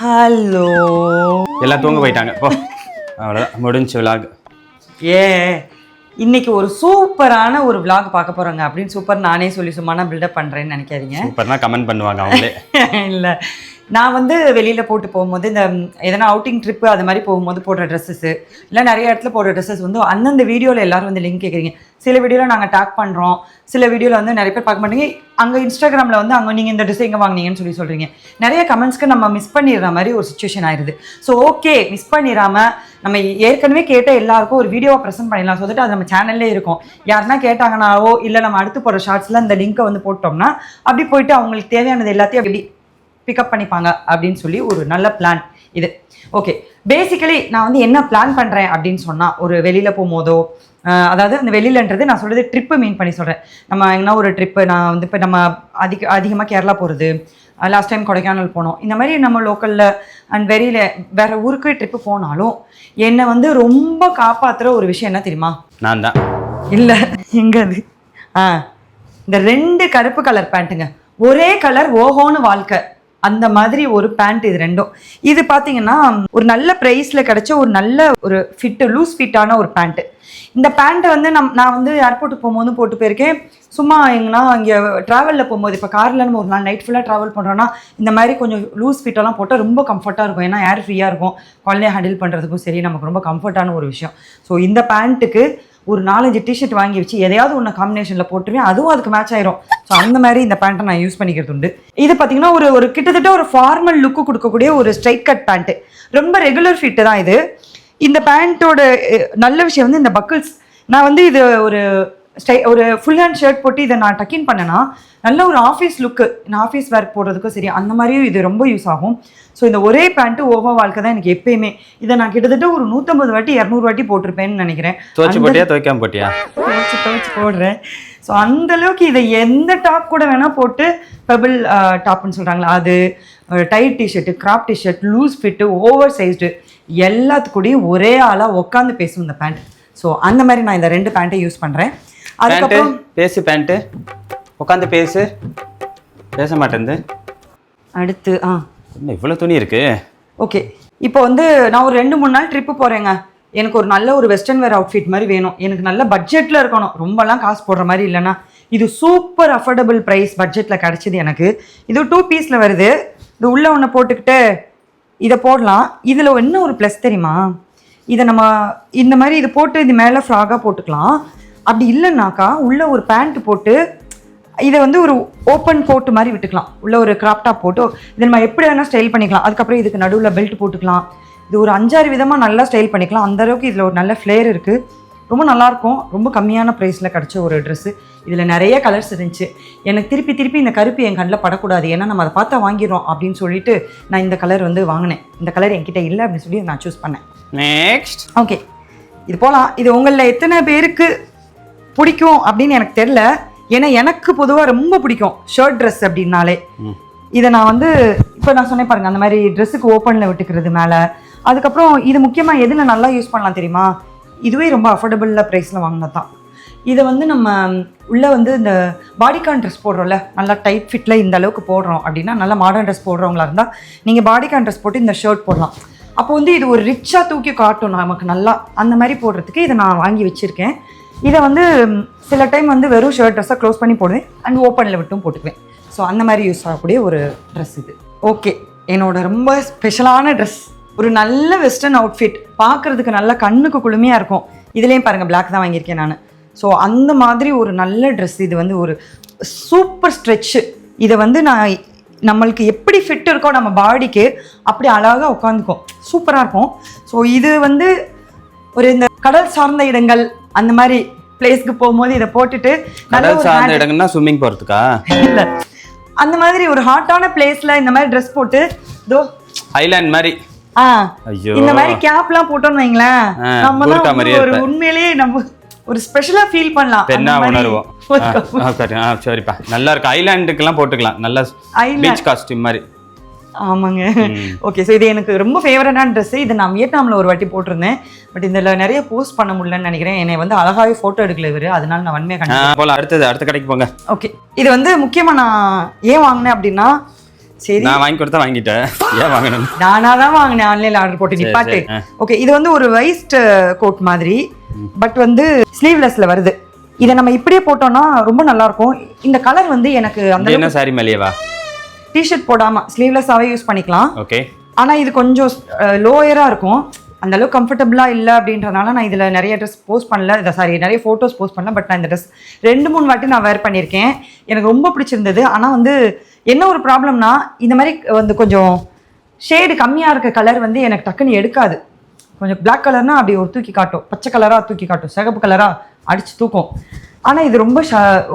Hello. எல்லாம் தூங்க போயிட்டாங்க போ. அவ்வளோதான் முடிஞ்சு விலாக். இன்னைக்கு ஒரு சூப்பரான ஒரு vlog பார்க்க போறோங்க. அப்படின்னு சூப்பர் நானே சொல்லி சும்மா பில்டப் பண்றேன்னு நினைக்காதீங்க. சூப்பர்னா கமெண்ட் பண்ணுவாங்க அவங்களே. இல்லை, நான் வந்து வெளியில் போட்டு போகும்போது இந்த எதனா அவுட்டிங் ட்ரிப்பு அது மாதிரி போகும்போது போடுற ட்ரெஸ்ஸஸ்ஸு இல்லை நிறைய இடத்துல போடுற ட்ரெஸ்ஸஸ் வந்து அந்தந்த வீடியோவில் எல்லோரும் வந்து லிங்க் கேட்குறீங்க. சில வீடியோவில் நாங்கள் டேக் பண்ணுறோம், சில வீடியோவில் வந்து நிறைய பேர் பார்க்க மாட்டீங்க. அங்கே இன்ஸ்டாகிராமில் வந்து அங்கே நீங்கள் இந்த ட்ரெஸ் எங்கே வாங்கினீங்கன்னு சொல்கிறீங்க. நிறைய கமெண்ட்ஸ்க்கு நம்ம மிஸ் பண்ணிடுற மாதிரி ஒரு சுச்சுவேஷன் ஆயிடுது. ஸோ ஓகே, மிஸ் பண்ணிடாமல் நம்ம ஏற்கனவே கேட்ட எல்லாருக்கும் ஒரு வீடியோவை ப்ரெசென்ட் பண்ணிடலாம். சொல்லிட்டு அது நம்ம சேனல்லே இருக்கும். யாருன்னா கேட்டாங்கனாவோ இல்லை நம்ம அடுத்து போகிற ஷார்ட்ஸில் இந்த லிங்க்கை வந்து போட்டோம்னா அப்படி போயிட்டு அவங்களுக்கு தேவையானது எல்லாத்தையும் அப்படி பிக்கப் பண்ணிப்பாங்க அப்படின்னு சொல்லி ஒரு நல்ல பிளான் இது. ஓகே, பேசிக்கலி நான் வந்து என்ன பிளான் பண்ணுறேன் அப்படின்னு சொன்னால், ஒரு வெளியில் போகும்போதோ அதாவது அந்த வெளியிலன்றது நான் சொல்கிறது ட்ரிப்பு மீன் பண்ணி சொல்கிறேன். நம்ம எங்கன்னா ஒரு ட்ரிப்பு, நான் வந்து இப்போ நம்ம அதிகமாக கேரளா போகிறது, லாஸ்ட் டைம் கொடைக்கானல் போனோம், இந்த மாதிரி நம்ம லோக்கலில் அண்ட் வேறு ஊருக்கு ட்ரிப்பு போனாலும் என்னை வந்து ரொம்ப காப்பாற்றுற ஒரு விஷயம் என்ன தெரியுமா? நான் தான். இல்லை, எங்கே அது? இந்த 2 கருப்பு கலர் பேண்ட்டுங்க. ஒரே கலர் ஓஹோன்னு வாழ்க்கை, அந்த மாதிரி ஒரு பேண்ட். இது ரெண்டும் இது பார்த்தீங்கன்னா ஒரு நல்ல ப்ரைஸில் கிடச்ச ஒரு நல்ல ஒரு ஃபிட்டு, லூஸ் ஃபிட்டான ஒரு பேண்ட்டு. இந்த பேண்ட்டை வந்து நான் வந்து ஏர்போர்ட்டுக்கு போகும்போது போட்டு போயிருக்கேன். சும்மா எங்கன்னா இங்கே ட்ராவலில் போகும்போது, இப்போ காரில் நம்ம ஒரு நாள் நைட் ஃபுல்லாக ட்ராவல் பண்ணுறோன்னா இந்த மாதிரி கொஞ்சம் லூஸ் ஃபிட்டெல்லாம் போட்டால் ரொம்ப கம்ஃபர்ட்டாக இருக்கும். ஏன்னா ஏர் ஃப்ரீயாக இருக்கும், குழந்தைய ஹேண்டில் பண்ணுறதுக்கும் சரி, நமக்கு ரொம்ப கம்ஃபர்ட்டான ஒரு விஷயம். ஸோ இந்த பேண்ட்டுக்கு ஒரு 4-5 டிஷர்ட் வாங்கி வச்சு எதையாவது ஒன்று காம்பினேஷனில் போட்டுருவேன், அதுவும் அதுக்கு மேட்ச் ஆயிரும். ஸோ அந்த மாதிரி இந்த பேண்ட்டை நான் யூஸ் பண்ணிக்கிறது உண்டு. இது பார்த்தீங்கன்னா ஒரு கிட்டத்தட்ட ஒரு ஃபார்மல் லுக்கு கொடுக்கக்கூடிய ஒரு ஸ்ட்ரைட் கட் பேண்ட்டு, ரொம்ப ரெகுலர் ஃபிட்டு தான் இது. இந்த பேண்ட்டோட நல்ல விஷயம் வந்து இந்த பக்கிள்ஸ். நான் வந்து இது ஒரு ஃபுல் ஹேண்ட் ஷர்ட் போட்டு இதை நான் டக்கின் பண்ணேன்னா நல்ல ஒரு ஆஃபீஸ் லுக்கு, நான் ஆஃபீஸ் ஒர்க் போடுறதுக்கும் சரி அந்த மாதிரியும் இது ரொம்ப யூஸ் ஆகும். ஸோ இந்த ஒரே பேண்ட்டு ஓவா வாழ்க்கை தான் எனக்கு எப்பயுமே. இதை நான் கிட்டத்தட்ட ஒரு 150 வாட்டி 200 வாட்டி போட்டிருப்பேன்னு நினைக்கிறேன். துவைக்காம போட்டியா? துவைச்சு போடுறேன். ஸோ அந்தளவுக்கு இதை எந்த டாப் கூட வேணால் போட்டு, பெபிள் டாப்னு சொல்கிறாங்களா அது, tight t-shirt, crop t-shirt, loose fit, oversized, எல்லாத்துக்கூடையும் ஒரே ஆளாக உட்காந்து பேசும் இந்த பேண்ட். ஸோ அந்த மாதிரி நான் இந்த 2 பேண்ட்டை யூஸ் பண்ணுறேன். அதுக்கப்புறம் பேசு பேண்ட்டு, உட்காந்து பேச மாட்டேன். அடுத்து இன்னும் இவ்வளோ துணி இருக்கு. ஓகே, இப்போ வந்து நான் ஒரு 2-3 நாள் ட்ரிப்பு போகிறேங்க. எனக்கு ஒரு நல்ல ஒரு வெஸ்டர்ன் வேர் அவுட்ஃபிட் மாதிரி வேணும். எனக்கு நல்ல பட்ஜெட்டில் இருக்கணும், ரொம்பலாம் காசு போடுற மாதிரி இல்லைன்னா. இது சூப்பர் அஃபோர்டபுள் ப்ரைஸ் பட்ஜெட்டில் கிடச்சிது எனக்கு. இது 2 பீஸில் வருது. இது உள்ளே ஒன்று போட்டுக்கிட்டு இதை போடலாம். இதில் என்ன ஒரு ப்ளஸ் தெரியுமா? இதை நம்ம இந்த மாதிரி இது போட்டு இது மேலே ஃப்ராகாக போட்டுக்கலாம். அப்படி இல்லைன்னாக்கா உள்ளே ஒரு பேண்ட் போட்டு இதை வந்து ஒரு ஓப்பன் போட்டு மாதிரி விட்டுக்கலாம். உள்ள ஒரு கிராப் டாப் போட்டு இதை நம்ம எப்படி வேணால் ஸ்டைல் பண்ணிக்கலாம். அதுக்கப்புறம் இதுக்கு நடுவில் பெல்ட் போட்டுக்கலாம். இது ஒரு 5-6 விதமாக நல்லா ஸ்டைல் பண்ணிக்கலாம். அந்தளவுக்கு இதில் ஒரு நல்ல ஃப்ளேர் இருக்குது. ரொம்ப நல்லாயிருக்கும். ரொம்ப கம்மியான ப்ரைஸில் கிடச்ச ஒரு ட்ரெஸ்ஸு. இதில் நிறைய கலர்ஸ் இருந்துச்சு. எனக்கு திருப்பி இந்த கருப்பு என் கண்ணில் படக்கூடாது, ஏன்னா நம்ம அதை பார்த்தா வாங்கிடுறோம் அப்படின்னு சொல்லிட்டு நான் இந்த கலர் வந்து வாங்கினேன். இந்த கலர் என்கிட்ட இல்லை அப்படின்னு சொல்லி நான் சூஸ் பண்ணேன். நெக்ஸ்ட் ஓகே, இது போகலாம். இது உங்களில் எத்தனை பேருக்கு பிடிக்கும் அப்படின்னு எனக்கு தெரில. ஏன்னா எனக்கு பொதுவாக ரொம்ப பிடிக்கும் ஷர்ட் ட்ரெஸ் அப்படின்னாலே. இதை நான் வந்து இப்போ நான் சொன்னேன் பாருங்கள், அந்த மாதிரி ட்ரெஸ்ஸுக்கு ஓப்பனில் விட்டுக்கிறது மேலே. அதுக்கப்புறம் இது முக்கியமாக எதில் நல்லா யூஸ் பண்ணலாம் தெரியுமா? இதுவே ரொம்ப அஃபோர்டபுளில் ப்ரைஸில் வாங்கினது தான். இதை வந்து நம்ம உள்ளே வந்து இந்த பாடிகான் ட்ரெஸ் போடுறோம்ல, நல்லா டைட் ஃபிட்டில் இந்த அளவுக்கு போடுறோம் அப்படின்னா, நல்லா மாடர்ன் ட்ரெஸ் போடுறவங்களா இருந்தால் நீங்கள் பாடிகான் ட்ரெஸ் போட்டு இந்த ஷர்ட் போடலாம். அப்போ வந்து இது ஒரு ரிச்சாக தூக்கி காட்டும் நமக்கு நல்லா. அந்த மாதிரி போடுறதுக்கு இதை நான் வாங்கி வச்சுருக்கேன். இதை வந்து சில டைம் வந்து வெறும் ஷர்ட் ட்ரெஸ்ஸாக க்ளோஸ் பண்ணி போடுவேன் அண்ட் ஓப்பனில் விட்டும் போட்டுக்குவேன். ஸோ அந்த மாதிரி யூஸ் ஆகக்கூடிய ஒரு ட்ரெஸ் இது. ஓகே, என்னோட ரொம்ப ஸ்பெஷலான ட்ரெஸ், ஒரு நல்ல வெஸ்டர்ன் அவுட்ஃபிட், பார்க்குறதுக்கு நல்லா கண்ணுக்கு குளுமையாக இருக்கும். இதுலேயும் பாருங்கள் பிளாக் தான் வாங்கியிருக்கேன் நான். ஸோ அந்த மாதிரி ஒரு நல்ல ட்ரெஸ். இது வந்து ஒரு சூப்பர் ஸ்ட்ரெச்சு. இதை வந்து நம்மளுக்கு எப்படி ஃபிட் இருக்கோ நம்ம பாடிக்கு அப்படி அழகாக உட்காந்துக்கும், சூப்பராக இருக்கும். ஸோ இது வந்து ஒரு இந்த கடல் சார்ந்த இடங்கள் அந்த மாதிரி பிளேஸ்க்கு போகும்போது இதை போட்டுட்டு, கடல் சார்ந்த இடங்கள்னா ஸ்விம்மிங் போகிறதுக்கா இல்லை, அந்த மாதிரி ஒரு ஹாட்டான பிளேஸில் இந்த மாதிரி ட்ரெஸ் போட்டு ஐலாண்ட் மாதிரி இந்த மாதிரி கேப்லாம் போட்டோன்னு வைங்களேன், நம்ம ஒரு உண்மையிலேயே நம்ம ஒரு ஸ்பெஷலா ஃபீல் பண்ணலாம். பெண்ணா உணர்வோம். சரிப்பா, நல்லா இருக்கு. ஐலாண்டுக்கெல்லாம் போட்டுக்கலாம், நல்ல பீச் காஸ்டியூம் மாதிரி. ஆமாங்க. ஓகே, ஸோ இது எனக்கு ரொம்ப ஃபேவரட்டான ட்ரெஸ்ஸு. இது நான் வியட்நாமில் ஒரு வாட்டி போட்டிருந்தேன். பட் இதில் நிறைய போஸ்ட் பண்ண முடியலன்னு நினைக்கிறேன். என்னை வந்து அழகாகவே ஃபோட்டோ எடுக்கல இவர், அதனால நான் வன்மையாக கண்டிப்பாக போகலாம். அடுத்த கடைக்கு போங்க. ஓகே, இது வந்து முக்கியமாக நான் ஏன் வாங்கினேன் அப்படின்னா, சரி நான் வாங்கி கொடுத்தா வாங்கிட்டேன், ஏன் வாங்கணும்? நானா தான் வாங்கினேன் ஆன்லைன்ல ஆர்டர் போட்டு நிப்பாட்டு. ஓகே, இது வந்து ஒரு வைஸ்ட் கோட் மாதிரி, பட் வந்து ஸ்லீவ்லெஸ்ல வருது. இதை நம்ம இப்படியே போட்டோம்னா ரொம்ப நல்லா இருக்கும். இந்த கலர் வந்து எனக்கு அந்த என்ன சாரி மேலேவா? டிஷர்ட் போடாம ஸ்லீவ்லெஸ்ஸாவே யூஸ் பண்ணிக்கலாம். ஓகே, ஆனா இது கொஞ்சம் லோயரா இருக்கும், அந்த அளவுக்கு கம்ஃபர்டபுளா இல்லை அப்படின்றனால நான் இதில் நிறைய ட்ரெஸ் போஸ்ட் பண்ணல, நிறைய ஃபோட்டோஸ் போஸ்ட் பண்ணல. பட் நான் இந்த ட்ரெஸ் 2-3 வாட்டி நான் வேர் பண்ணியிருக்கேன், எனக்கு ரொம்ப பிடிச்சிருந்தது. ஆனால் வந்து என்ன ஒரு ப்ராப்ளம்னா, இந்த மாதிரி வந்து கொஞ்சம் ஷேடு கம்மியாக இருக்க கலர் வந்து எனக்கு டக்குன்னு எடுக்காது. கொஞ்சம் பிளாக் கலர்னா அப்படி ஒரு தூக்கி காட்டும், பச்சை கலராக தூக்கி காட்டும், சிகப்பு கலராக அடித்து தூக்கும். ஆனால் இது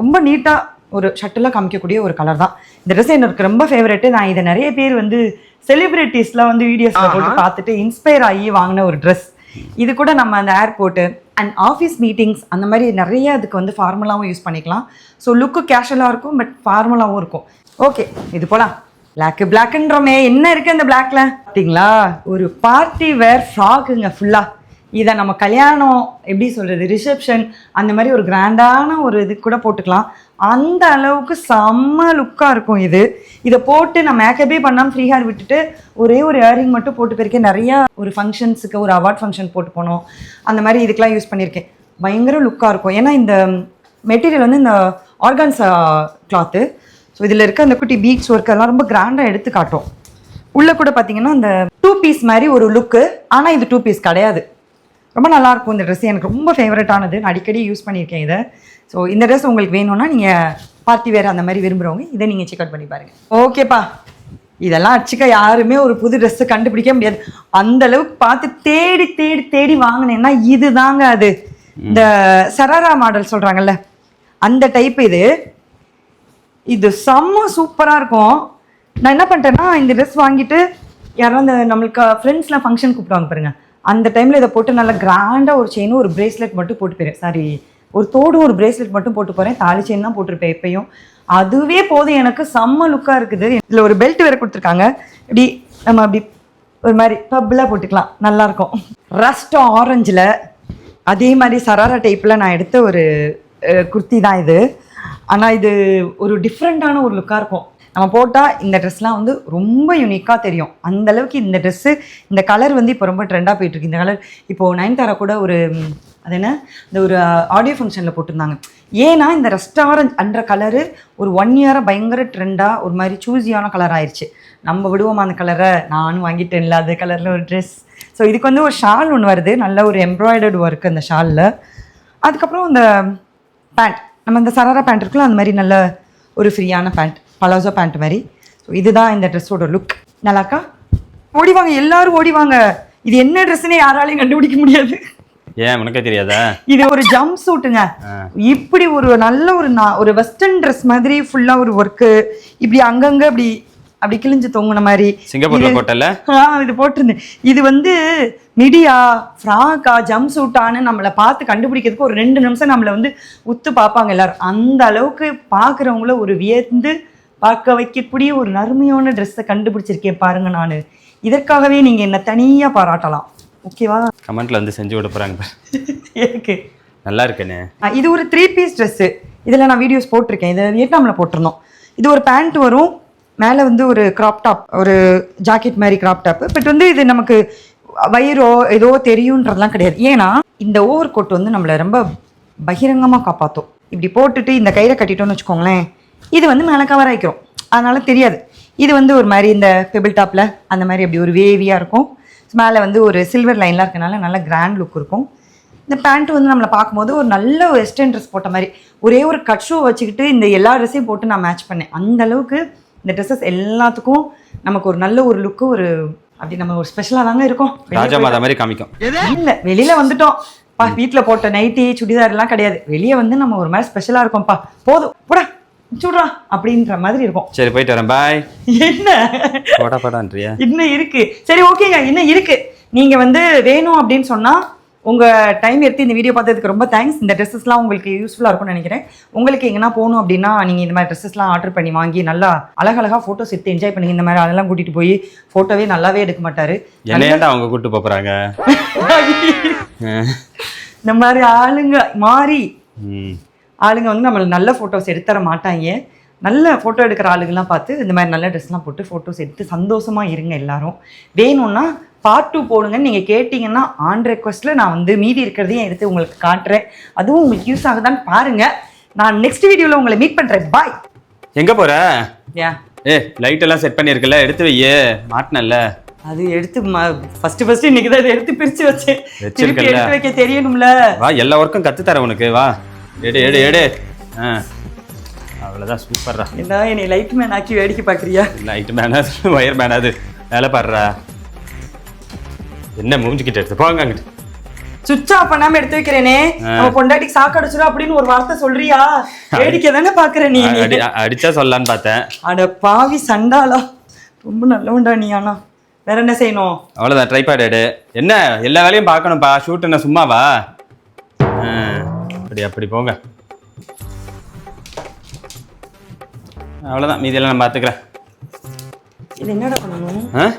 ரொம்ப நீட்டாக ஒரு ஷர்ட்டில் காமிக்கக்கூடிய ஒரு கலர் தான். இந்த ட்ரெஸ் எனக்கு ரொம்ப ஃபேவரெட்டு. நான் இதை நிறைய பேர் வந்து செலிபிரிட்டிஸ்லாம் வந்து வீடியோஸில் போட்டு பார்த்துட்டு இன்ஸ்பயர் ஆகி வாங்கின ஒரு ட்ரெஸ். இது கூட நம்ம அந்த ஏர்போர்ட்டு அண்ட் ஆஃபீஸ் மீட்டிங்ஸ் அந்த மாதிரி நிறைய அதுக்கு வந்து ஃபார்மலாகவும் யூஸ் பண்ணிக்கலாம். ஸோ லுக்கு கேஷுவலாக இருக்கும், பட் ஃபார்மலாகவும் இருக்கும். ஓகே, இது போலாம். பிளாக்குன்றோமே, என்ன இருக்குது அந்த பிளாக்ல பார்த்தீங்களா? ஒரு பார்ட்டி வேர் ஃப்ராக்குங்க ஃபுல்லாக. இதை நம்ம கல்யாணம் எப்படி சொல்கிறது, ரிசப்ஷன் அந்த மாதிரி ஒரு கிராண்டான ஒரு இது கூட போட்டுக்கலாம். அந்த அளவுக்கு செம்ம லுக்காக இருக்கும் இது. இதை போட்டு நான் மேக்கப்பே பண்ணாமல் ஃப்ரீ ஹேர் விட்டுட்டு ஒரே ஒரு இயரிங் மட்டும் போட்டு போயிருக்கேன். நிறையா ஒரு ஃபங்க்ஷன்ஸுக்கு, ஒரு அவார்ட் ஃபங்க்ஷன் போட்டு போனோம், அந்த மாதிரி இதுக்கெலாம் யூஸ் பண்ணியிருக்கேன். பயங்கர லுக்காக இருக்கும். ஏன்னா இந்த மெட்டீரியல் வந்து இந்த ஆர்கான்ஸா கிளாத்து. ஸோ இதில் இருக்க அந்த குட்டி பீட்ஸ் ஒர்க் எல்லாம் ரொம்ப கிராண்டாக எடுத்து காட்டும். உள்ளே கூட பார்த்தீங்கன்னா இந்த 2 பீஸ் மாதிரி ஒரு லுக்கு, ஆனால் இது 2 பீஸ் கிடையாது. ரொம்ப நல்லாயிருக்கும் இந்த ட்ரெஸ், எனக்கு ரொம்ப ஃபேவரட்டானது. நான் அடிக்கடி யூஸ் பண்ணியிருக்கேன் இதை. ஸோ இந்த ட்ரெஸ் உங்களுக்கு வேணும்னா நீங்கள் பார்ட்டி வேறு அந்த மாதிரி விரும்புகிறவங்க இதை நீங்கள் செக் அவுட் பண்ணி பாருங்கள். ஓகேப்பா, இதெல்லாம் அடிச்சுக்க யாருமே ஒரு புது ட்ரெஸ்ஸு கண்டுபிடிக்க முடியாது. அந்த அளவுக்கு பார்த்து தேடி தேடி தேடி வாங்கினேன்னா இது தாங்க அது. இந்த சராரா மாடல் சொல்கிறாங்கல்ல, அந்த டைப் இது செம்ம சூப்பராக இருக்கும். நான் என்ன பண்ணிட்டேன்னா, இந்த ட்ரெஸ் வாங்கிட்டு யாரும் அந்த நம்மளுக்கு ஃப்ரெண்ட்ஸ்லாம் ஃபங்க்ஷன் கூப்பிடுவாங்க பாருங்கள், அந்த டைமில் இதை போட்டு நல்லா கிராண்டாக ஒரு செயினும் ஒரு பிரேஸ்லெட் மட்டும் போட்டு போயிடுறேன். ஒரு தோடும் ஒரு பிரேஸ்லெட் மட்டும் போட்டு போகிறேன். தாலி செயின் தான் போட்டிருப்பேன் எப்பயும். அதுவே போதும், எனக்கு செம்ம லுக்காக இருக்குது. இதில் ஒரு பெல்ட் வேறு கொடுத்துருக்காங்க. இப்படி நம்ம அப்படி ஒரு மாதிரி பப்பிளாக போட்டுக்கலாம், நல்லாயிருக்கும். ரஸ்ட் ஆரஞ்சில் அதே மாதிரி சராரா டைப்பில் நான் எடுத்த ஒரு குர்த்தி தான் இது. ஆனால் இது ஒரு டிஃப்ரெண்ட்டான ஒரு லுக்காக இருக்கும். நம்ம போட்டால் இந்த ட்ரெஸ்லாம் வந்து ரொம்ப யூனிக்காக தெரியும். அந்தளவுக்கு இந்த ட்ரெஸ்ஸு, இந்த கலர் வந்து இப்போ ரொம்ப ட்ரெண்டாக போயிட்டுருக்கு. இந்த கலர் இப்போது நயன்தாரா கூட ஒரு அது என்ன இந்த ஒரு ஆடியோ ஃபங்க்ஷனில் போட்டிருந்தாங்க. ஏன்னா இந்த ரஸ்ட் ஆரஞ்ச் அன்ற கலரு ஒரு 1 இயராக பயங்கர ட்ரெண்டாக ஒரு மாதிரி சூஸியான கலர் ஆயிடுச்சு. நம்ம விடுவோமா அந்த கலரை? நானும் வாங்கிட்டேன் இல்லை அது கலரில் ஒரு ட்ரெஸ். ஸோ இதுக்கு வந்து ஒரு ஷால் ஒன்று வருது, நல்ல ஒரு எம்ப்ராய்டர்டு ஒர்க் அந்த ஷாலில். அதுக்கப்புறம் இந்த பேண்ட், நம்ம இந்த சராரா பேண்ட் இருக்குல்ல, அந்த மாதிரி நல்ல ஒரு ஃப்ரீயான பேண்ட், பலாசோ பேண்ட் மாதிரி. ஸோ இதுதான் இந்த ட்ரெஸ்ஸோட லுக். நல்லாக்கா? ஓடிவாங்க, எல்லாரும் ஓடிவாங்க. இது என்ன ட்ரெஸ்ஸுன்னு யாராலையும் கண்டுபிடிக்க முடியாது. ஏன் உனக்கே தெரியாதா? இது ஒரு ஜம்ப் சூட்டுங்க. இப்படி ஒரு நல்ல ஒரு வெஸ்டர்ன் ட்ரெஸ் மாதிரி ஃபுல்லாக ஒரு ஒர்க்கு, இப்படி அங்கங்கே அப்படி கிழிஞ்சு தொங்குன மாதிரி சிங்கப்பூர்ல போட்டல. இது போட்டிருந்தேன். இது வந்து மிடியா ஃப்ராக்கா ஜம்ப் சூட்டான்னு நம்மளை பார்த்து கண்டுபிடிக்கிறதுக்கு ஒரு 2 நிமிஷம் நம்மளை வந்து உத்து பார்ப்பாங்க எல்லாரும். அந்த அளவுக்கு பார்க்குறவங்கள ஒரு வியந்து பார்க்க வைக்கக்கூடிய ஒரு நறுமையான ட்ரெஸ்ஸை கண்டுபிடிச்சிருக்கேன் பாருங்க. நான் இதற்காகவே நீங்கள் என்னை தனியாக பாராட்டலாம். ஓகேவா? கமெண்ட்ல வந்து செஞ்சு விட போறாங்க. இருக்கு, நல்லா இருக்குண்ணே. இது ஒரு 3 பீஸ் ட்ரெஸ்ஸு. இதில் நான் வீடியோஸ் போட்டிருக்கேன். இதை வியட்நாமில் போட்டிருந்தோம். இது ஒரு பேண்ட் வரும், மேலே வந்து ஒரு கிராப் டாப், ஒரு ஜாக்கெட் மாதிரி கிராப் டாப்பு. பட் வந்து இது நமக்கு வயிறோ ஏதோ தெரியுன்றதுலாம் கிடையாது. ஏன்னா இந்த ஓவர் கோட் வந்து நம்மளை ரொம்ப பகிரங்கமாக காப்பாற்றும். இப்படி போட்டுட்டு இந்த கையில கட்டிட்டோன்னு வச்சுக்கோங்களேன், இது வந்து மேலே கவர் ஆகிக்கிறோம், அதனால தெரியாது. இது வந்து ஒரு மாதிரி இந்த பெபிள் டாப்பில் அந்த மாதிரி அப்படி ஒரு வேவியாக இருக்கும். மேலே வந்து ஒரு சில்வர் லைன்லாம் இருக்கனால நல்ல கிராண்ட் லுக் இருக்கும். இந்த பேண்ட்டு வந்து நம்மளை பார்க்கும்போது ஒரு நல்ல வெஸ்டர்ன் ட்ரெஸ் போட்ட மாதிரி, ஒரே ஒரு கட் ஷூ வச்சுக்கிட்டு இந்த எல்லா ட்ரெஸ்ஸையும் போட்டு நான் மேட்ச் பண்ணேன். அந்த அளவுக்கு இந்த ட்ரெஸ்ஸஸ் எல்லாத்துக்கும் நமக்கு ஒரு நல்ல ஒரு லுக்கு, ஒரு அப்படி நம்ம ஒரு ஸ்பெஷலாக தாங்க இருக்கும். ராஜா மாதா மாதிரி காமிக்கும். இல்லை, வெளியில் வந்துட்டோம் பா, வீட்டில் போட்ட நைட்டி சுடிதார் எல்லாம் கிடையாது. வெளியே வந்து நம்ம ஒரு மாதிரி ஸ்பெஷலாக இருக்கோம்ப்பா, போதும் போடா சுடுறா அப்படின்ற மாதிரி இருக்கும். சரி போயிட்டு வரேன், பாய். என்ன போடான்றியா? இன்னும் இருக்கு. சரி ஓகேங்க, இன்னும் இருக்கு. நீங்கள் வந்து வேணும் அப்படின்னு சொன்னால் உங்கள் டைம் எடுத்து இந்த வீடியோ பார்த்ததுக்கு ரொம்ப தேங்க்ஸ். இந்த ட்ரெஸ்ஸஸ்லாம் உங்களுக்கு யூஸ்ஃபுல்லாக இருக்கும்னு நினைக்கிறேன். உங்களுக்கு எங்கன்னா போகணும் அப்படின்னா நீங்கள் இந்த மாதிரி ட்ரெஸ்ஸஸ்லாம் ஆர்டர் பண்ணி வாங்கி நல்லா அழகழகாக ஃபோட்டோஸ் எடுத்து என்ஜாய் பண்ணி. இந்த மாதிரி அதெல்லாம் கூட்டிகிட்டு போய் ஃபோட்டோவே நல்லாவே எடுக்க மாட்டார். என்னையாண்டா அவங்க கூப்பிட்டு போகிறாங்க. இந்த மாதிரி ஆளுங்க வந்து நம்மளுக்கு நல்ல ஃபோட்டோஸ் எடுத்துற மாட்டாங்க. நல்ல ஃபோட்டோ எடுக்கிற ஆளுங்கெல்லாம் பார்த்து இந்த மாதிரி நல்ல ட்ரெஸ்லாம் போட்டு ஃபோட்டோஸ் எடுத்து சந்தோஷமாக இருங்க எல்லாரும். வேணும்னா பார்ட் 2 போடுங்கன்னு நீங்கள் கேட்டிங்கன்னா ஆன் ரெக்வஸ்ட்டில் நான் வந்து மீதி இருக்கிறதையும் எடுத்து உங்களுக்கு காட்டுறேன். அதுவும் உங்களுக்கு யூஸ் ஆகுதான்னு பாருங்கள். நான் நெக்ஸ்ட் வீடியோவில் உங்களை மீட் பண்ணுறேன். பாய். எங்கே போகிற? ஏன் லைட் எல்லாம் செட் பண்ணியிருக்கல, எடுத்து வையே. மாட்டினல்ல அது எடுத்து ஃபர்ஸ்ட் இன்னைக்கு தான் எடுத்து பிரித்து வச்சேன். திருப்பி எடுத்து வைக்க தெரியணும்ல. வா, எல்லா ஒர்க்கும் கற்றுத்தரேன் உனக்கு. வா, எடு. அவ்வளோதான், சூப்பர்ரா. என்ன என்னை லைட் மேன் ஆக்கி வேடிக்கை பார்க்குறியா? லைட் மேனாது ஒயர் மேனாது வேலை பாடுறா. என்ன மூஞ்சிக்கிட்ட எடுத்து போங்க அங்கிட்டு. சுவிட்ச் ஆஃப் பண்ணாம எடுத்து வைக்கிறேனே, நம்ம பொண்டாட்டிக்கு சாக்கு அடிச்சிடும் அப்படின்னு ஒரு வார்த்தை சொல்றியா? வேடிக்கை தானே பாக்குற நீ. அடிச்சா சொல்லலான்னு பார்த்தேன். அட பாவி சண்டாளா, ரொம்ப நல்லவன்டா நீ. ஆனா வேற என்ன செய்யணும்? அவ்வளோதான், ட்ரைபாட் எடு. என்ன எல்லா வேலையும் பார்க்கணும்ப்பா, ஷூட் என்ன சும்மாவா? அப்படி போங்க. அவ்வளோதான், மீதியெல்லாம் நான் பார்த்துக்கிறேன். இது என்னடா பண்ணணும்?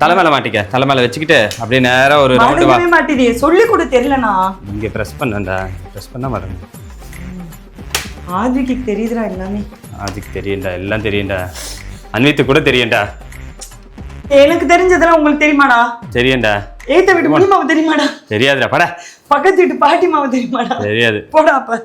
தலைமையில மாட்டிக்க, தலைமையில வச்சுக்கிட்டு அப்படியே நேரம் ஒரு ரவுண்டு வா. மாட்டிதே, சொல்லி கொடு. தெரியலனா இங்கே ப்ரெஸ் பண்ணேன்டா, ப்ரெஸ் பண்ணா வரேன். ஆதிக்கு தெரியுதுடா எல்லாமே. ஆதிக்கு தெரியும்டா, எல்லாம் தெரியும்டா. அன்வித்து கூட தெரியும்டா. எனக்கு தெரிஞ்சதெல்லாம் உங்களுக்கு தெரியுமாடா? தெரியும்டா. ஏத்த வீட்டு முனிமாவை தெரியுமாடா? தெரியாதுடா. பட பக்கத்து வீட்டு பாட்டி மாவை தெரியுமாடா? தெரியாது. போடா அப்ப.